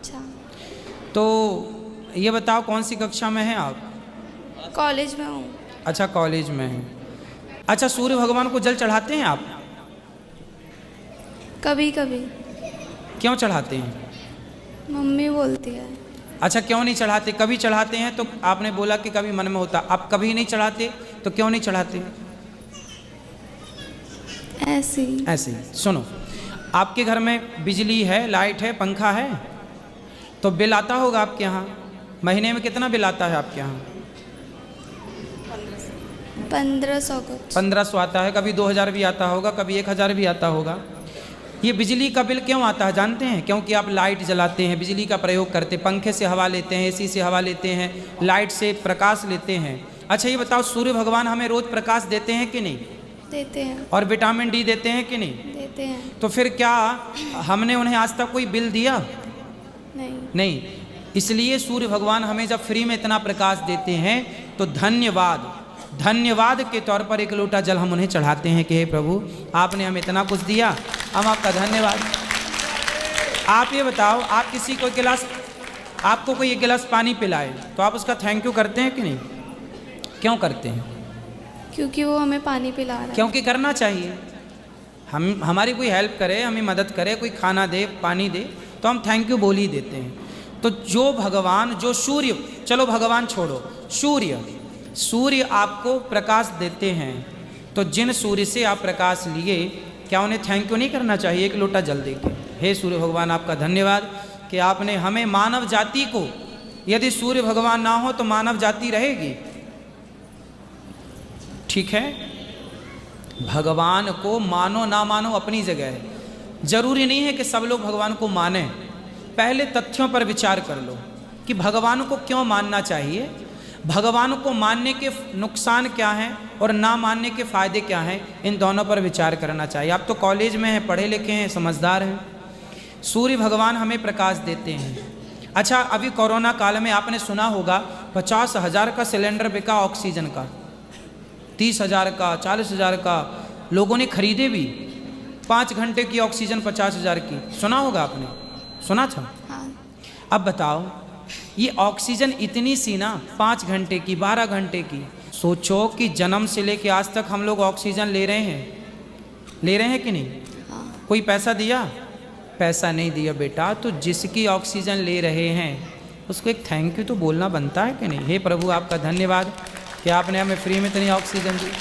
अच्छा। तो ये बताओ कौन सी कक्षा में हैं आप? कॉलेज में हूँ। अच्छा, कॉलेज में हैं। अच्छा, सूर्य भगवान को जल चढ़ाते हैं आप? कभी कभी। क्यों चढ़ाते हैं? मम्मी बोलती है। अच्छा, क्यों नहीं चढ़ाते? कभी चढ़ाते हैं तो आपने बोला कि कभी मन में होता, अब कभी नहीं चढ़ाते तो क्यों नहीं चढ़ाते? ऐसे ही। ऐसे ही। सुनो, आपके घर में बिजली है, लाइट है, पंखा है, तो बिल आता होगा आपके यहाँ। महीने में कितना बिल आता है आपके यहाँ? 1500 कुछ। 1500 आता है, कभी 2000 भी आता होगा, कभी 1000 भी आता होगा। ये बिजली का बिल क्यों आता है जानते हैं? क्योंकि आप लाइट जलाते हैं, बिजली का प्रयोग करते हैं, पंखे से हवा लेते हैं, एसी से हवा लेते हैं, लाइट से प्रकाश लेते हैं। अच्छा ये बताओ, सूर्य भगवान हमें रोज प्रकाश देते हैं कि नहीं? देते हैं। और विटामिन डी देते हैं कि नहीं? देते हैं। तो फिर क्या हमने उन्हें आज तक कोई बिल दिया? नहीं। इसलिए सूर्य भगवान हमें जब फ्री में इतना प्रकाश देते हैं तो धन्यवाद के तौर पर एक लोटा जल हम उन्हें चढ़ाते हैं कि हे प्रभु, आपने हमें इतना कुछ दिया, हम आपका धन्यवाद। आप ये बताओ, आप किसी को गिलास, आपको कोई एक गिलास पानी पिलाए तो आप उसका थैंक यू करते हैं कि नहीं? क्यों करते हैं? क्योंकि वो हमें पानी पिला रहा है। क्योंकि करना चाहिए। हम हमारी कोई हेल्प करे, हमें मदद करे, कोई खाना दे, पानी दे, तो हम थैंक यू बोल ही देते हैं। तो जो भगवान, जो सूर्य, चलो भगवान छोड़ो, सूर्य आपको प्रकाश देते हैं, तो जिन सूर्य से आप प्रकाश लिए, क्या उन्हें थैंक यू नहीं करना चाहिए एक लोटा जल देके? हे सूर्य भगवान, आपका धन्यवाद कि आपने हमें, मानव जाति को, यदि सूर्य भगवान ना हो तो मानव जाति रहेगी? ठीक है, भगवान को मानो ना मानो अपनी जगह है, जरूरी नहीं है कि सब लोग भगवान को माने। पहले तथ्यों पर विचार कर लो कि भगवान को क्यों मानना चाहिए, भगवान को मानने के नुकसान क्या हैं और ना मानने के फायदे क्या हैं, इन दोनों पर विचार करना चाहिए। आप तो कॉलेज में हैं, पढ़े लिखे हैं, समझदार हैं। सूर्य भगवान हमें प्रकाश देते हैं। अच्छा, अभी कोरोना काल में आपने सुना होगा 50,000 का सिलेंडर बिका ऑक्सीजन का, 30,000 का, 40,000 का, लोगों ने खरीदे भी। 5 घंटे की ऑक्सीजन 50,000 की, सुना होगा आपने, सुना था? हाँ। अब बताओ, ये ऑक्सीजन इतनी सी ना, 5 घंटे की, 12 घंटे की, सोचो कि जन्म से लेके आज तक हम लोग ऑक्सीजन ले रहे हैं कि नहीं? हाँ। कोई पैसा दिया? पैसा नहीं दिया बेटा। तो जिसकी ऑक्सीजन ले रहे हैं उसको एक थैंक यू तो बोलना बनता है कि नहीं? हे प्रभु, आपका धन्यवाद कि आपने हमें फ्री में इतनी ऑक्सीजन दी।